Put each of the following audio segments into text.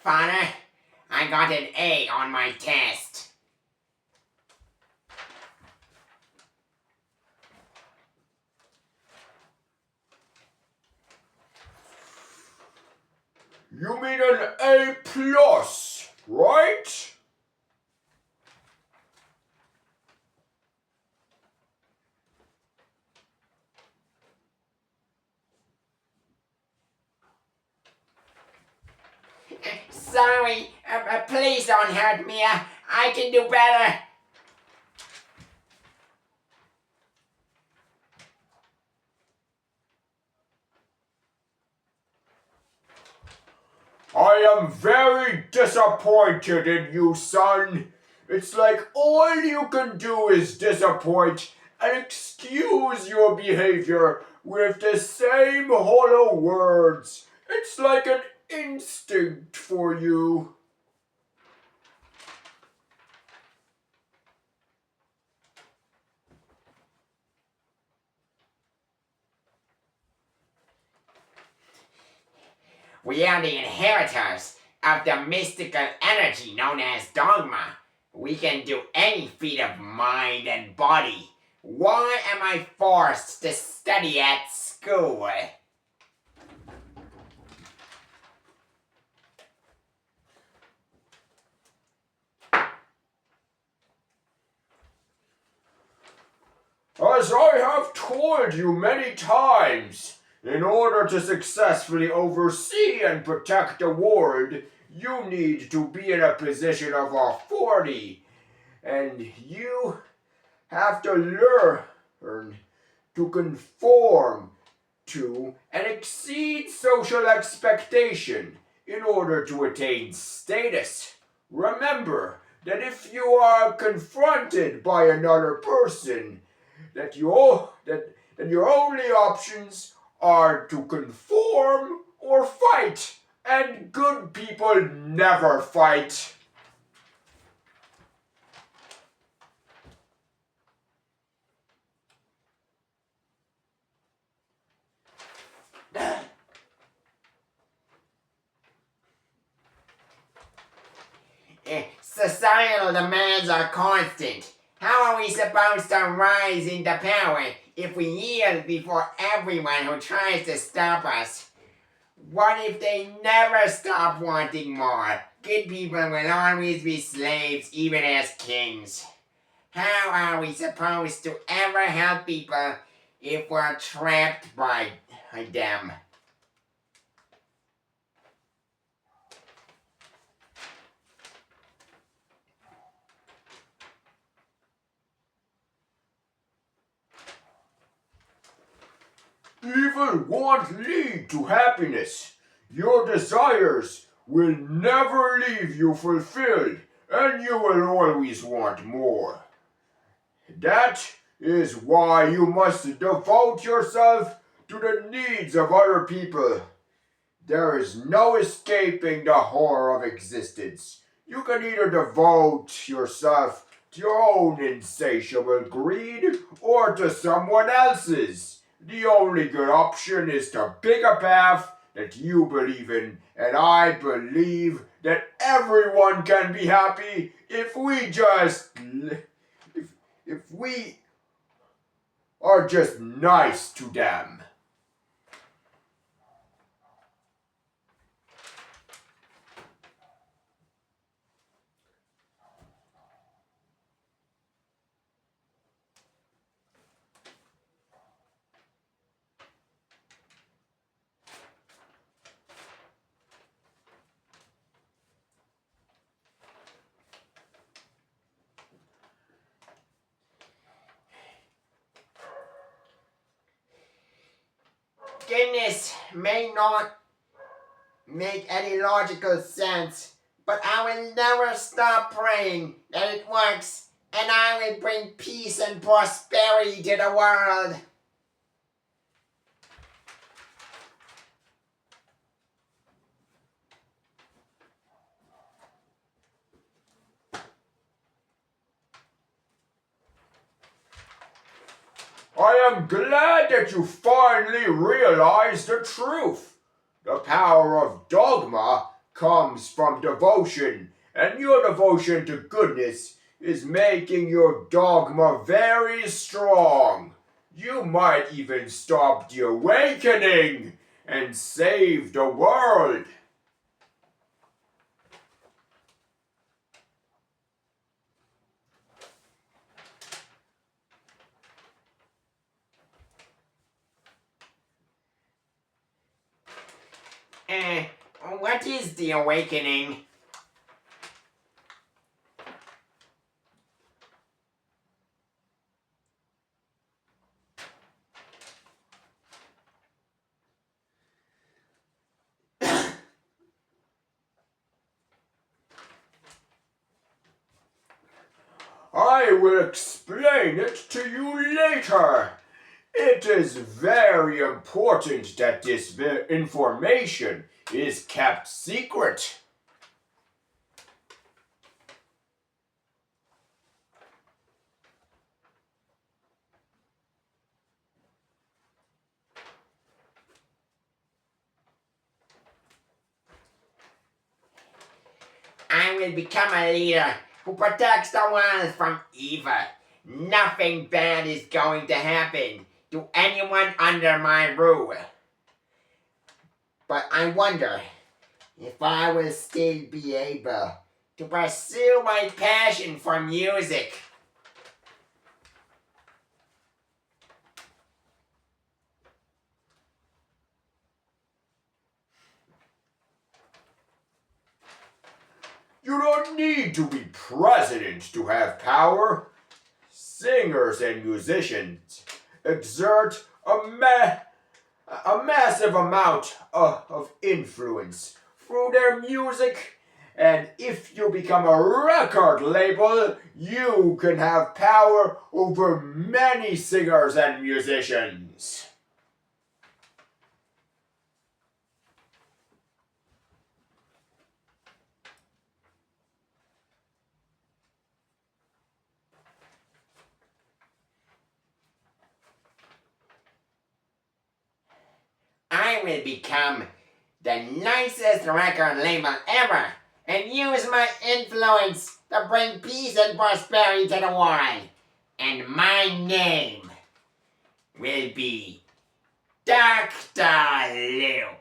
Father, I got an A on my test. You mean an A plus, right? Sorry, please don't hurt me. I can do better. I am very disappointed in you, son. It's like all you can do is disappoint and excuse your behavior with the same hollow words. It's like an instinct for you. We are the inheritors of the mystical energy known as dogma. We can do any feat of mind and body. Why am I forced to study at school? As I have told you many times, in order to successfully oversee and protect the world, you need to be in a position of authority. And you have to learn to conform to and exceed social expectation in order to attain status. Remember that if you are confronted by another person, that your only options are to conform or fight, and good people never fight. Societal demands are constant. How are we supposed to rise into power if we yield before everyone who tries to stop us? What if they never stop wanting more? Good people will always be slaves, even as kings. How are we supposed to ever help people if we're trapped by them? Evil won't lead to happiness. Your desires will never leave you fulfilled, and you will always want more. That is why you must devote yourself to the needs of other people. There is no escaping the horror of existence. You can either devote yourself to your own insatiable greed or to someone else's. The only good option is to pick a path that you believe in, and I believe that everyone can be happy if we are just nice to them. Goodness may not make any logical sense, but I will never stop praying that it works and I will bring peace and prosperity to the world. I am glad that you finally realized the truth. The power of dogma comes from devotion, and your devotion to goodness is making your dogma very strong. You might even stop the awakening and save the world. Eh, what is the awakening? I will explain it to you later. It is very important that this information is kept secret. I will become a leader who protects the world from evil. Nothing bad is going to happen to anyone under my rule. But I wonder if I will still be able to pursue my passion for music. You don't need to be president to have power. Singers and musicians exert a massive amount of influence through their music. And if you become a record label, you can have power over many singers and musicians. I will become the nicest record label ever and use my influence to bring peace and prosperity to the world. And my name will be Dr. Luke.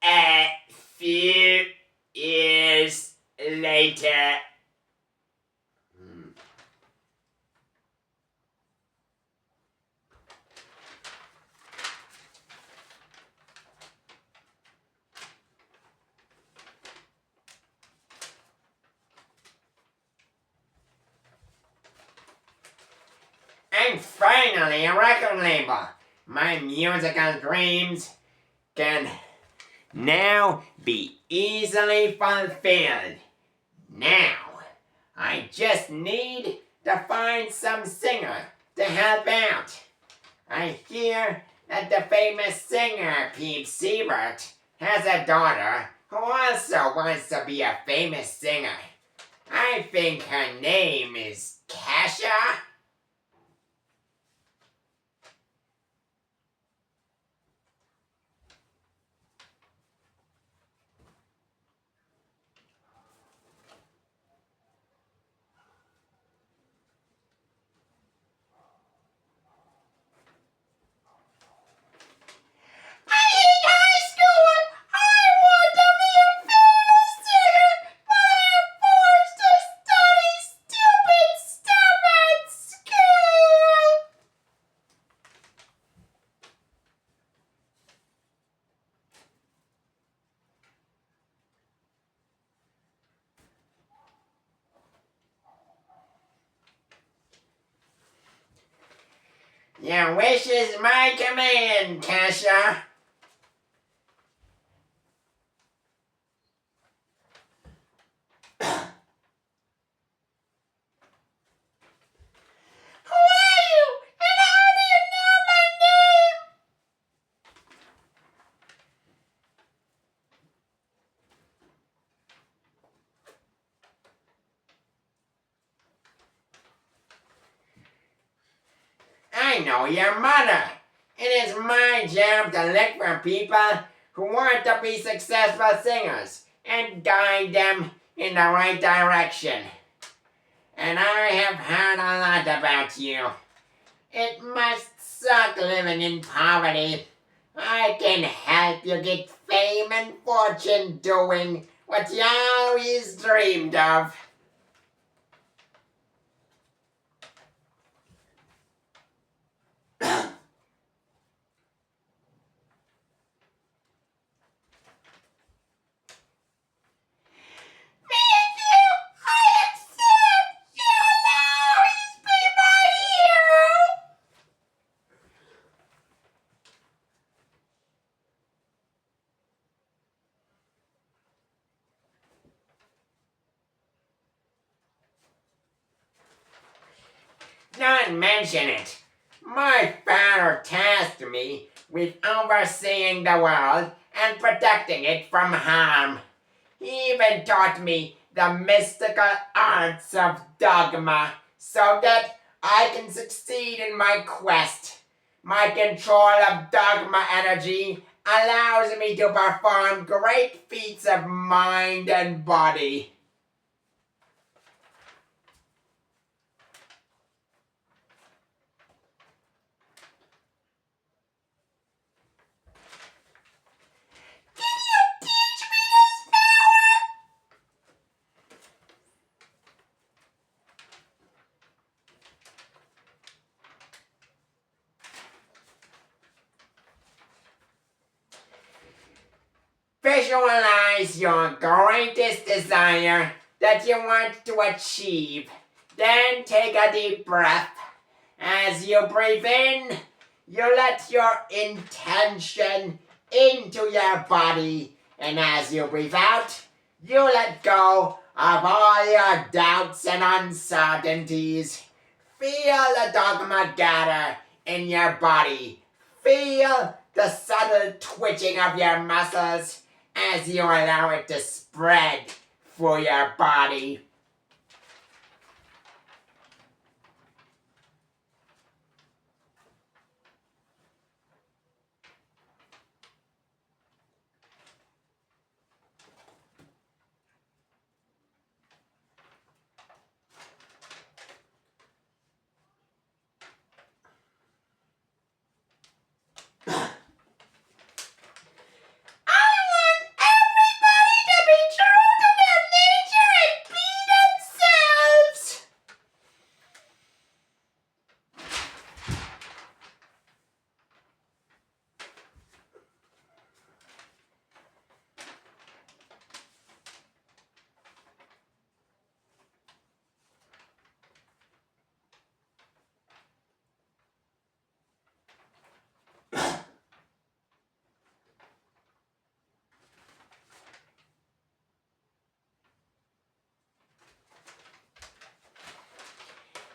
A few years later. I'm finally a record label. My musical dreams can now be easily fulfilled. Now, I just need to find some singer to help out. I hear that the famous singer Pete Siebert has a daughter who also wants to be a famous singer. I think her name is Kesha. Your wish is my command, Kesha. Who are you? And how do you know my name? I know your mother. It is my job to look for people who want to be successful singers and guide them in the right direction. And I have heard a lot about you. It must suck living in poverty. I can help you get fame and fortune doing what you always dreamed of. Don't mention it. My father tasked me with overseeing the world and protecting it from harm. He even taught me the mystical arts of dogma so that I can succeed in my quest. My control of dogma energy allows me to perform great feats of mind and body. Visualize your greatest desire that you want to achieve. Then take a deep breath. As you breathe in, you let your intention into your body. And as you breathe out, you let go of all your doubts and uncertainties. Feel the dogma gather in your body. Feel the subtle twitching of your muscles as you allow it to spread through your body.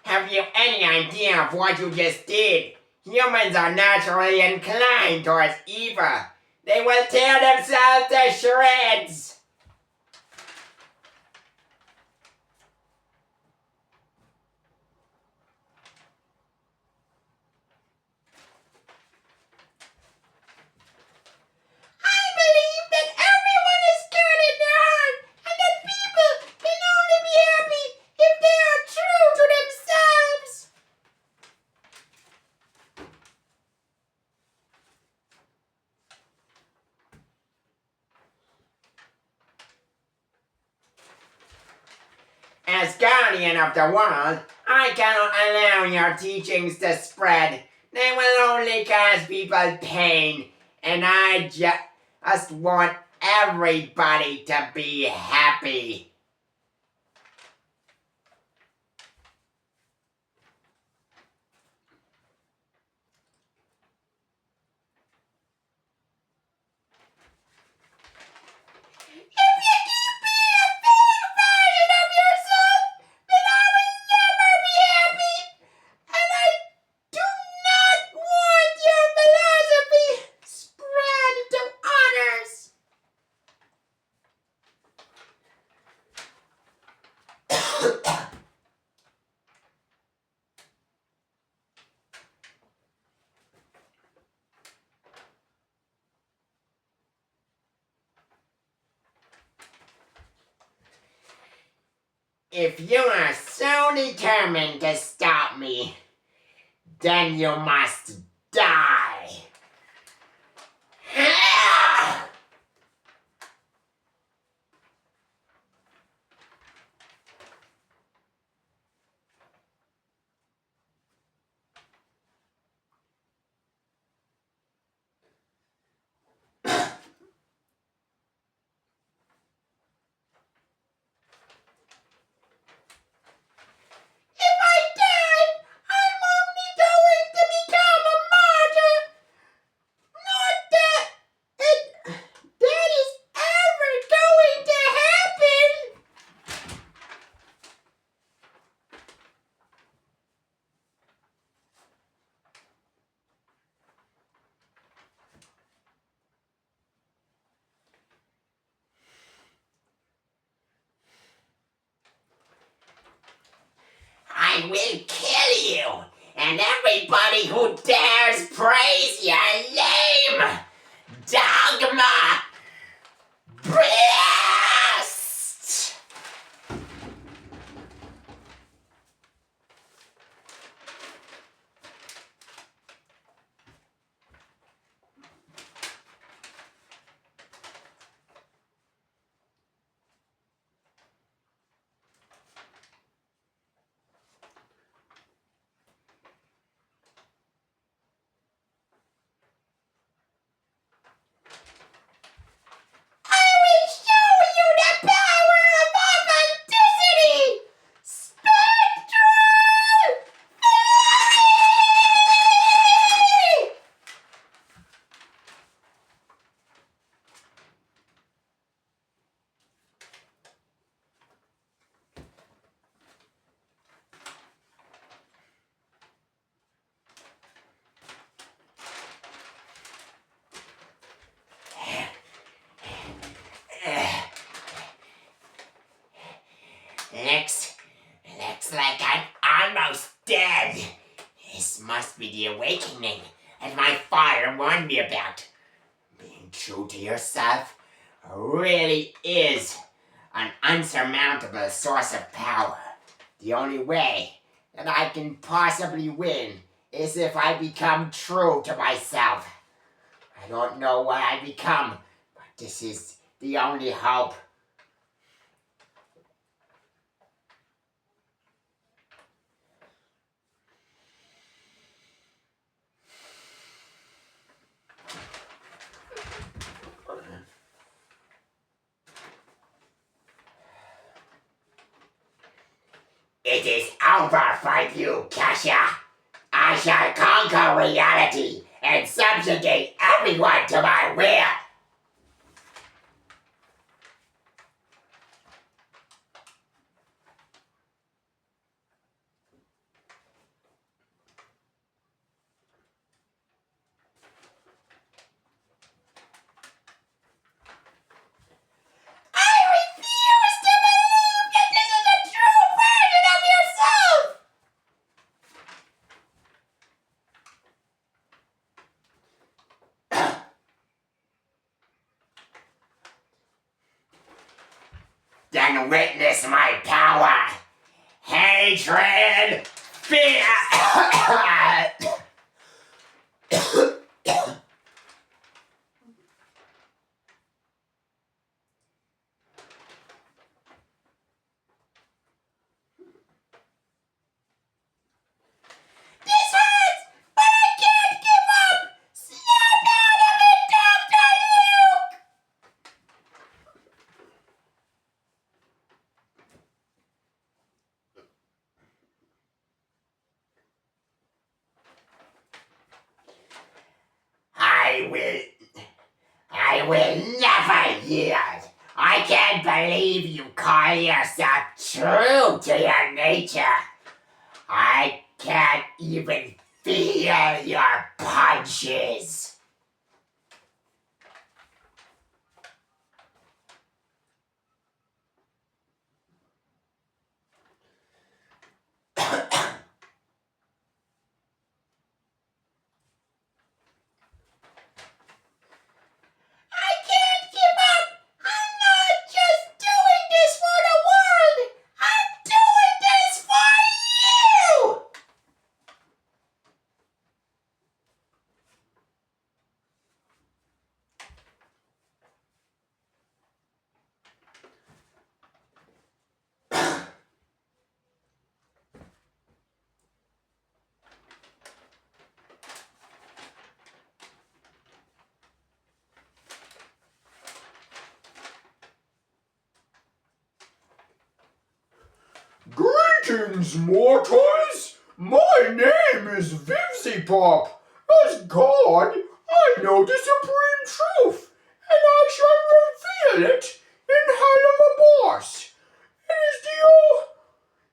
Have you any idea of what you just did? Humans are naturally inclined towards evil. They will tear themselves to shreds. I believe that everyone is good in their heart and that people can only be happy if they are true to themselves. As guardian of the world, I cannot allow your teachings to spread. They will only cause people pain, and I just want everybody to be happy. If you are so determined to stop me, then you must die. If I die, I'm only going to become a martyr. Not that is ever going to happen. I will kill you, and everybody who dares praise your lame dogma breast. I will show you the power of authenticity! Spectral theory! Looks like I'm almost dead. This must be the awakening that my father warned me about. Being true to yourself really is an unsurmountable source of power. The only way that I can possibly win is if I become true to myself. I don't know what I become, but this is the only hope. It is over for you, Kesha. I shall conquer reality and subjugate everyone to my will. I refuse to believe that this is a true version of yourself! Then witness my power, hatred, fear. This hurts, but I can't give up. Snap out of it, Dr. Luke. I will never yield. I can't believe you call yourself true to your nature. I can't even feel your punches. I can't give up. I'm not just doing this for the world. I'm Greetings, mortals! My name is Vivzipop. As God, I know the supreme truth, and I shall reveal it in Hallowabos. It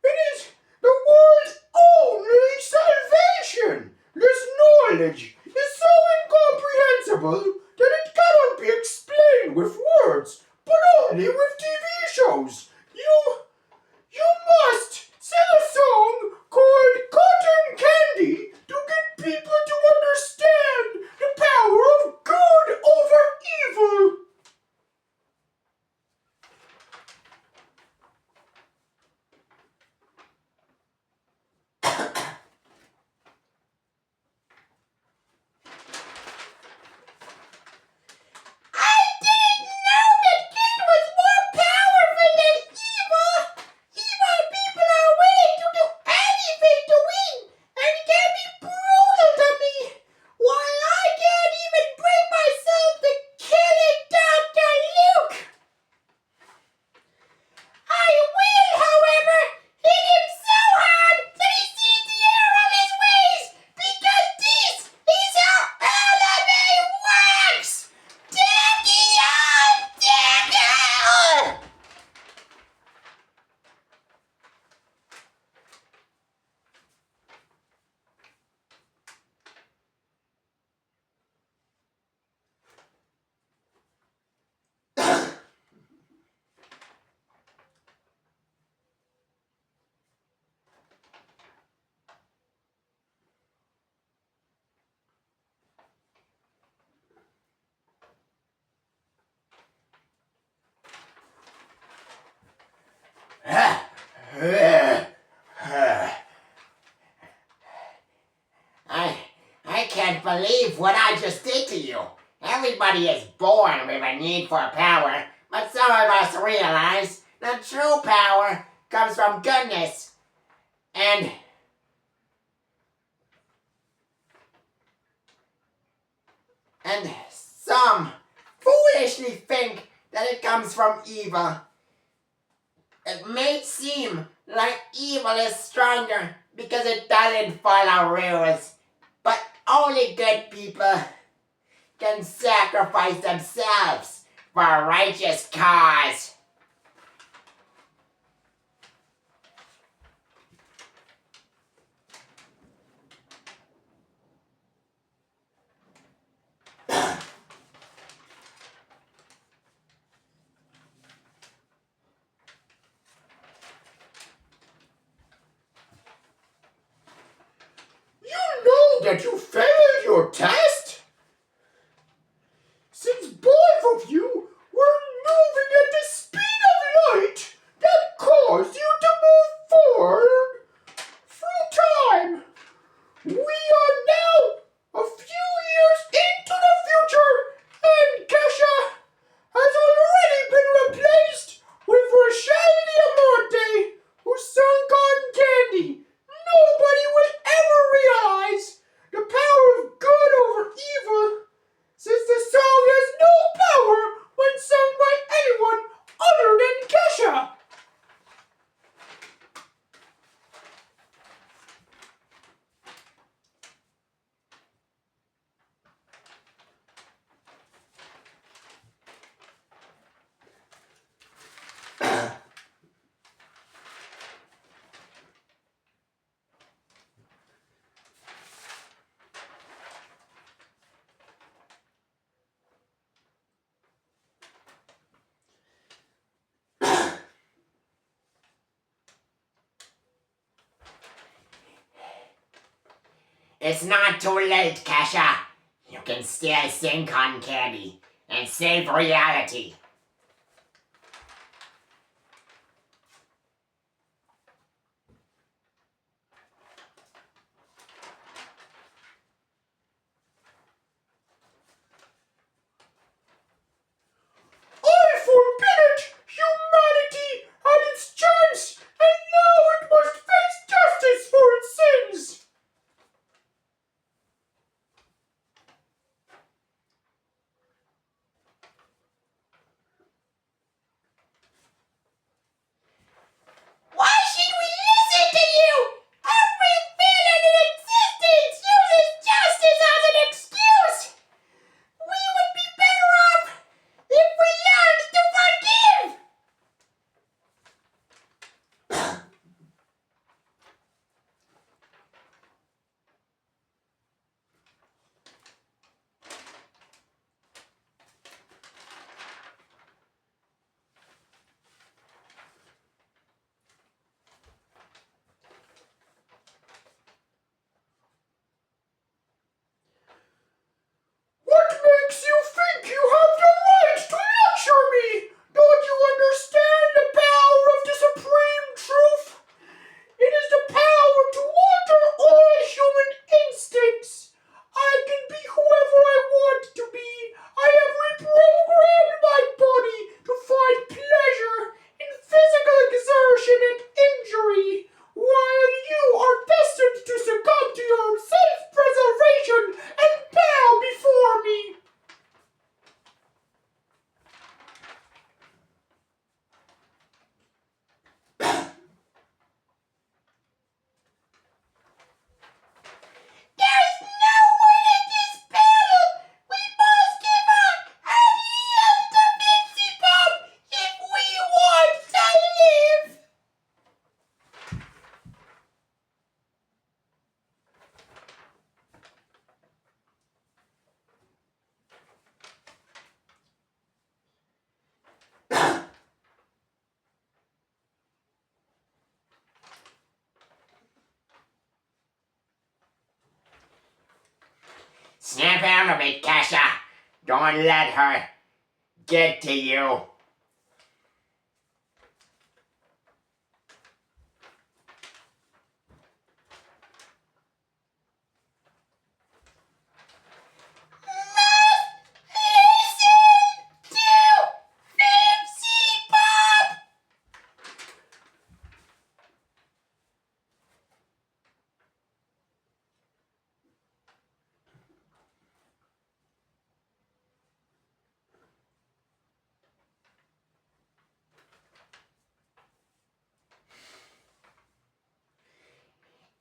is the world's only salvation. This knowledge is so incomprehensible that it cannot be explained with words, but only with TV shows. You must sing a song called Cotton Candy to get people to understand the power of good over evil. I didn't know that good was more powerful than evil. Evil people are willing to do anything to win and can be brutal to me, while I can't even bring myself to killing Dr. Luke. I will, however, hit him so hard that he sees the error of his ways, because this is how anime works! Damn! I can't believe what I just did to you. Everybody is born with a need for power, but some of us realize that true power comes from goodness. And some foolishly think that it comes from evil. It may seem like evil is stronger because it doesn't follow rules, but only good people can sacrifice themselves for a righteous cause. You know that you failed your test? Since both of you were moving at the speed of light, that caused you to move forward through time. We are now a few years into the future, and Kesha has already been replaced with Rachelle Diamante, who sung Cotton Candy. Nobody will ever realize the power of good over evil, since the song has no power when sung by anyone other than Kesha. It's not too late, Kesha. You can still sing Cotton Candy and save reality. I forbid it! Humanity had its chance, and now it must face justice for its sins! Snap out of it, Kesha. Don't let her get to you.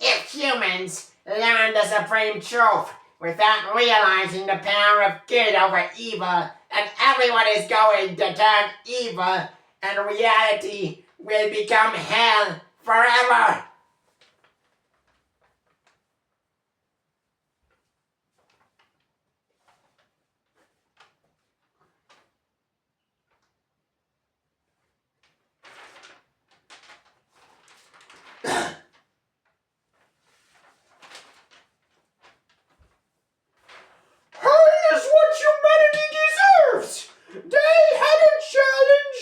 If humans learn the supreme truth without realizing the power of good over evil, then everyone is going to turn evil and reality will become hell forever. Hell is what humanity deserves! They had a challenge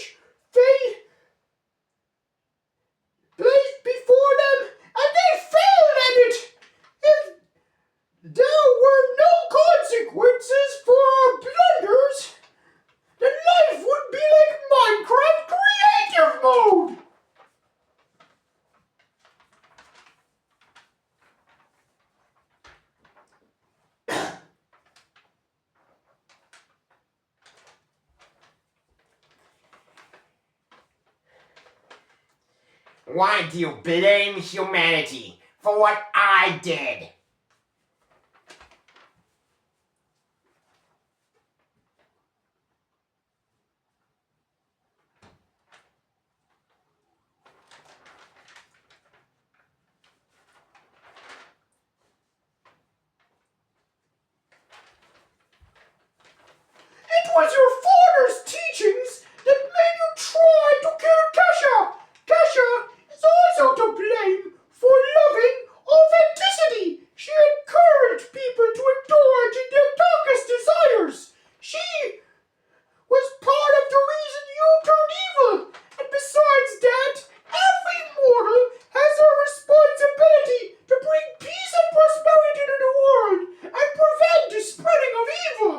placed before them, and they failed at it! If there were no consequences for our blunders, then life would be like Minecraft Creative Mode! Why do you blame humanity for what I did? It was your father's teachings that made you try to kill Kesha! Kesha is also to blame for loving authenticity! She encouraged people to indulge in their darkest desires! She was part of the reason you turned evil! And besides that, every mortal has a responsibility to bring peace and prosperity to the world and prevent the spreading of evil!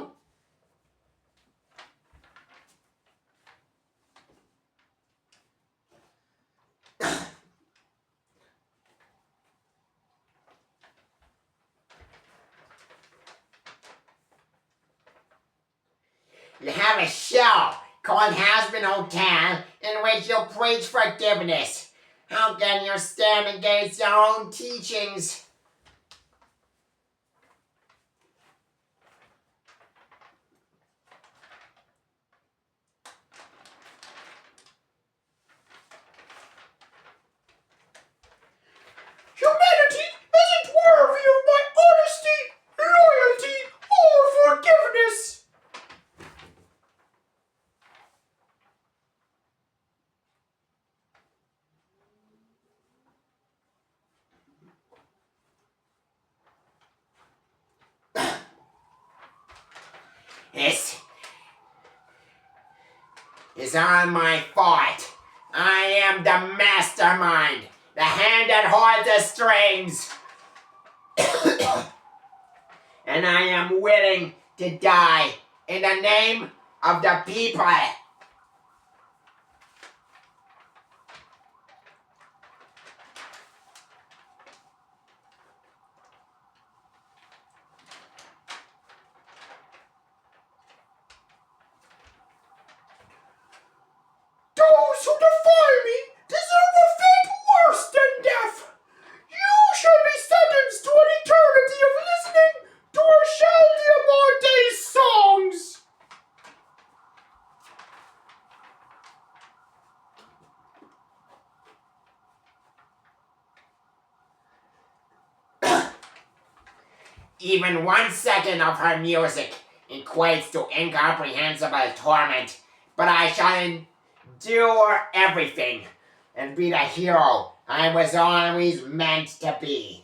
You have a show called Husband Hotel in which you preach forgiveness. How can you stand against your own teachings? Humanity isn't worthy of my honesty, loyalty, or forgiveness! This is all my fault. I am the mastermind, the hand that holds the strings. And I am willing to die in the name of the people. Those who defy me deserve a fate worse than death! You shall be sentenced to an eternity of listening to Rachelle Diamante's songs! Even 1 second of her music equates to incomprehensible torment, but I shall endure everything and be the hero I was always meant to be.